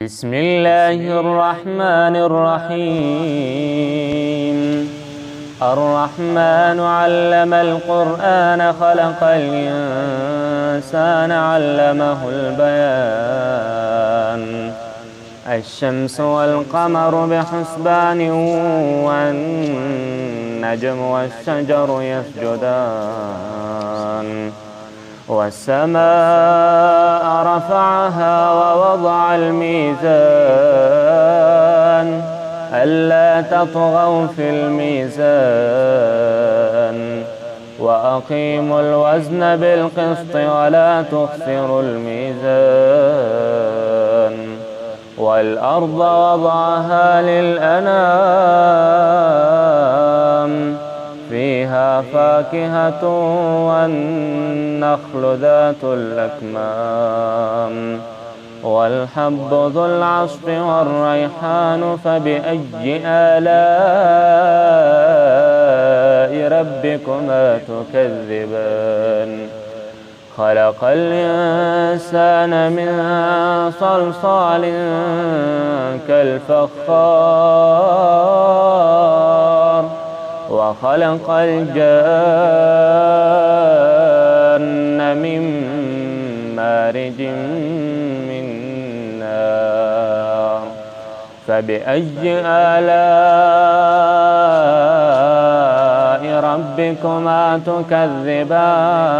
بسم الله الرحمن الرحيم. الرحمن علم القرآن خلق الإنسان علمه البيان. الشمس والقمر بحسبان والنجم والشجر يسجدان. والسماء رفعها ووضع الميزان ألا تطغوا في الميزان وأقيموا الوزن بالقسط ولا تخسروا الميزان. والأرض وضعها للأنام فيها فاكهة والنخل ذات الأكمام والحب ذو العصف والريحان. فبأي آلاء ربكما تكذبان؟ خلق الإنسان من صلصال كالفخار وخلق الجان من مارج من نار. فبأي آلاء ربكما تكذبان؟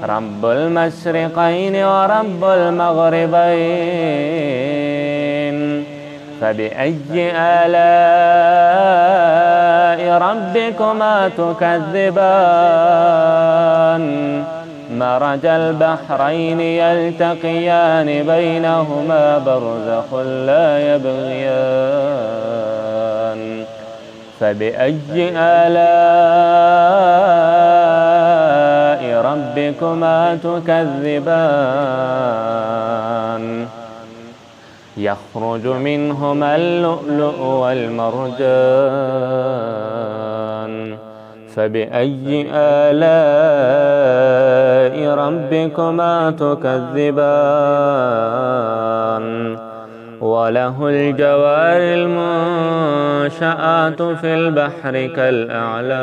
رب المشرقين ورب المغربين. فبأي آلاء ربكما تكذبان؟ مرج البحرين يلتقيان بينهما برزخ لا يبغيان. فبأي آلاء ربكما تكذبان؟ يخرج منهما اللؤلؤ والمرجان. فبأي آلاء ربكما تكذبان؟ وله الجوار المنشآت في البحر كالأعلام.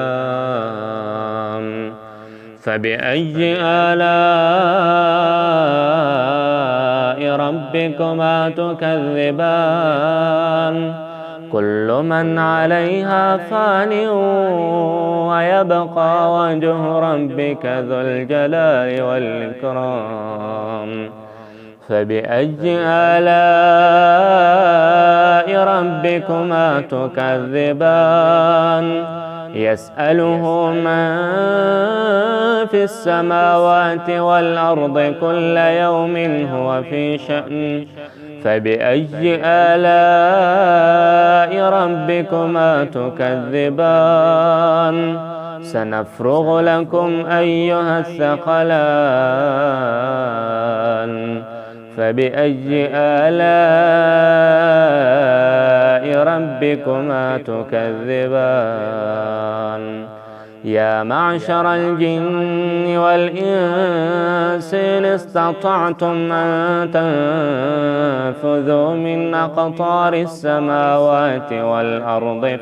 فبأي آلاء ربكما تكذبان؟ كل من عليها فان ويبقى وجه ربك ذو الجلال والإكرام. فبأي آلاء ربكما تكذبان؟ يسأله من في السماوات والأرض كل يوم هو في شأن. فبأي آلاء ربكما تكذبان؟ سنفرغ لكم أيها الثقلان. فبأي آلاء ربكما تكذبان؟ يا معشر الجن والإنس إن استطعتم أن تنفذوا من أقطار السماوات والأرض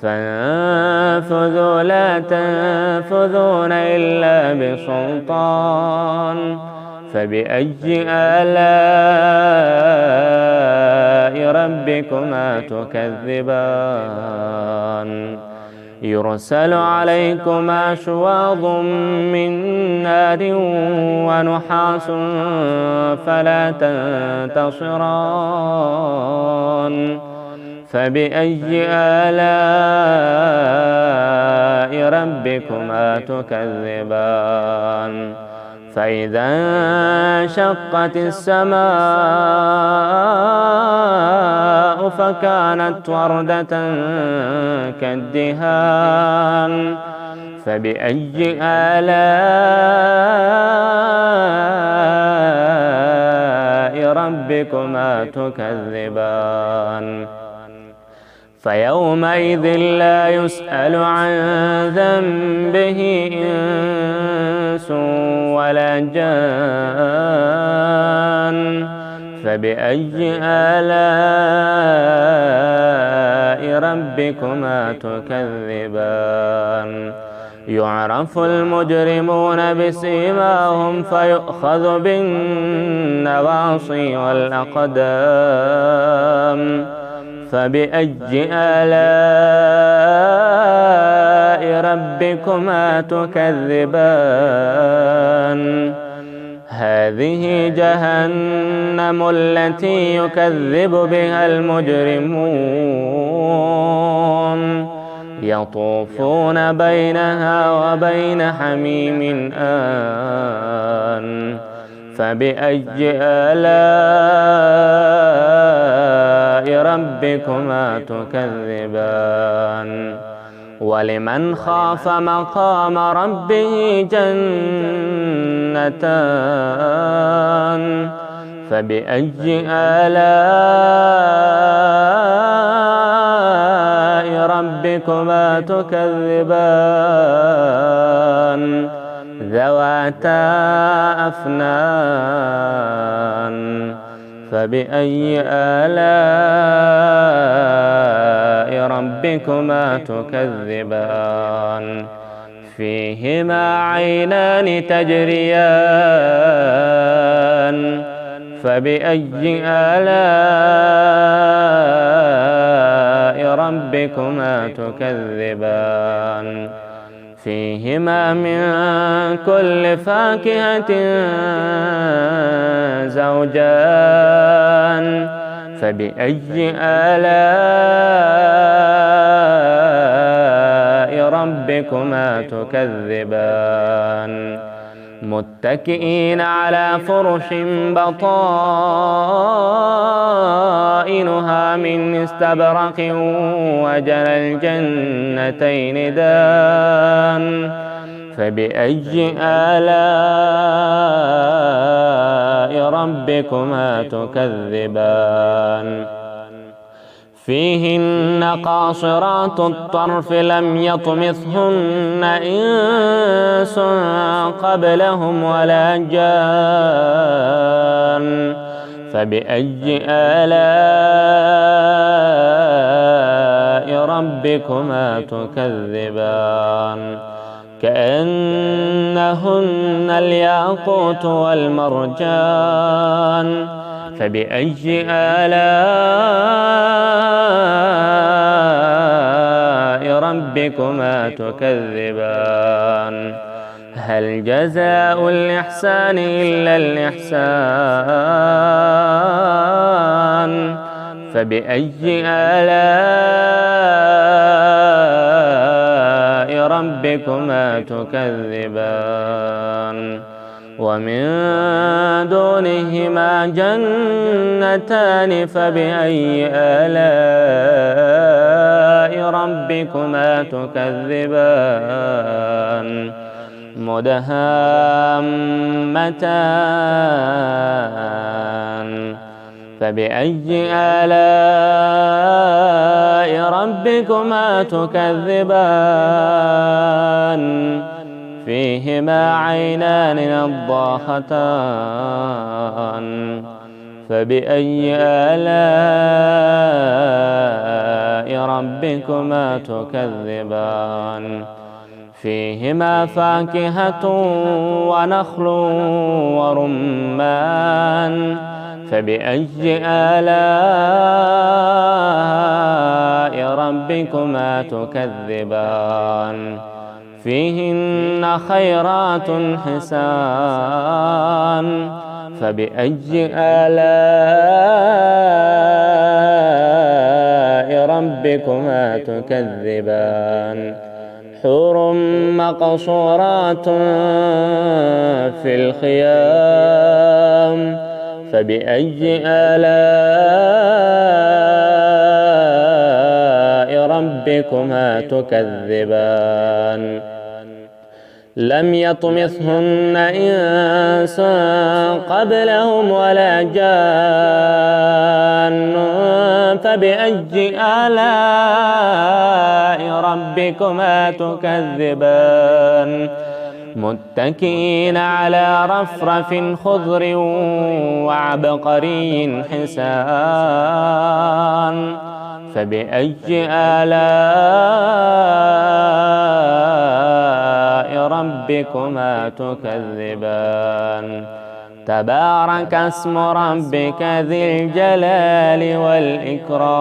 فانفذوا لا تنفذون إلا بسلطان. فبأي آلاء ربكما تكذبان؟ يرسل عليكما شواظ من نار ونحاس فلا تنتصران. فبأي آلاء ربكما تكذبان؟ فإذا انشقت السماء فكانت وردة كالدهان. فبأي آلاء ربكما تكذبان؟ فيومئذ لا يسأل عن ذنبه إنس ولا جان فبأي آلاء ربكما تكذبان يعرف المجرمون بسيماهم فيؤخذ بالنواصي والأقدام فبأي آلاء ربكما تكذبان هذه جهنم التي يكذب بها المجرمون يطوفون بينها وبين حميم آن فبأي آلاء ربكما تكذبان ولمن خاف مقام ربه جنتان فبأي آلاء ربكما تكذبان ذواتا أفنان فبأي آلاء ربكما تكذبان فيهما عينان تجريان فبأي آلاء ربكما تكذبان فيهما من كل فاكهة زوجان فبأي آلاء ربكما تكذبان متكئين على فرش بطائنها من استبرق وجنى الجنتين دان فبأي آلاء ربكما تكذبان فيهن قاصرات الطرف لم يطمثهن إنس قبلهم ولا جان فبأي آلاء ربكما تكذبان كأنهن الياقوت والمرجان فبأي آلاء ربكما تكذبان هل جزاء الإحسان إلا الإحسان فبأي آلاء ربكما تكذبان ومن دونهما جنتان فبأي آلاء ربكما تكذبان مدهامتان فبأي آلاء ربكما تكذبان فيهما عينان نضاختان فبأي آلاء ربكما تكذبان فيهما فاكهة ونخل ورمان فبأي آلاء ربكما تكذبان فيهن خيرات حسان فبأي آلاء ربكما تكذبان حور مقصورات في الخيام فبأي آلاء ربكما تكذبان لم يطمثهن إنس قبلهم ولا جان فبأي آلاء ربكما تكذبان متكئين على رفرف خضر وعبقري حسان فبأي آلاء ربكما تكذبان تبارك اسم ربك ذي الجلال والإكرام